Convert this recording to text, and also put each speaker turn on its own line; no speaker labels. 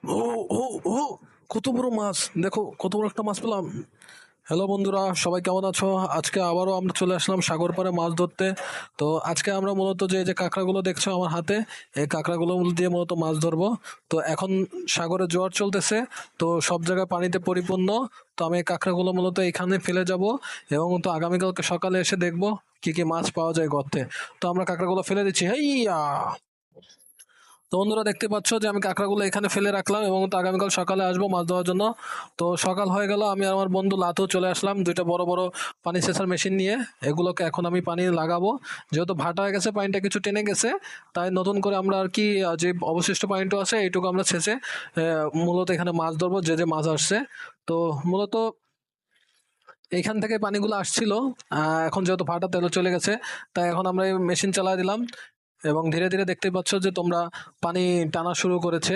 ও ও ও কত বড় মাছ! দেখো কত বড় একটা মাছ পেলাম। হ্যালো বন্ধুরা, সবাই কেমন আছো? আজকে আবারও আমরা চলে আসলাম সাগর পাড়ে মাছ ধরতে। তো আজকে আমরা মূলত যে কাঁকড়াগুলো দেখছো আমার হাতে, এই কাঁকড়াগুলো দিয়ে মূলত মাছ ধরবো। তো এখন সাগরে জোয়ার চলতেছে, তো সব জায়গায় পানিতে পরিপূর্ণ। তো আমি এই কাঁকড়াগুলো মূলত এখানে ফেলে যাব, এবং তো আগামীকালকে সকালে এসে দেখবো কি কি মাছ পাওয়া যায় গর্তে। তো আমরা কাঁকড়াগুলো ফেলে দিচ্ছি, হেইয়া! তো বন্ধুরা, দেখতে পাচ্ছ যে আমি কাঁকড়াগুলো এখানে ফেলে রাখলাম, এবং তো আগামীকাল সকালে আসবো মাছ ধরার জন্য। তো সকাল হয়ে গেল, আমি আর আমার বন্ধু লাতু চলে আসলাম দুইটা বড় বড় পানি সেচার মেশিন নিয়ে। এগুলোকে এখন আমি পানি লাগাবো, যেহেতু ভাটা হয়ে গেছে, পানিটা কিছু টেনে গেছে। তাই নতুন করে আমরা আর কি যে অবশিষ্ট পানিটা আছে এইটুকু আমরা ছেঁচে মূলত এখানে মাছ ধরবো, যে যে মাছ আসছে। তো মূলত এইখান থেকে পানিগুলো আসছিল। এখন যেহেতু ভাটা তেল চলে গেছে, তাই এখন আমরা এই মেশিন চালাই দিলাম, এবং ধীরে ধীরে দেখতে পাচ্ছ যে তোমরা পানি টানা শুরু করেছে।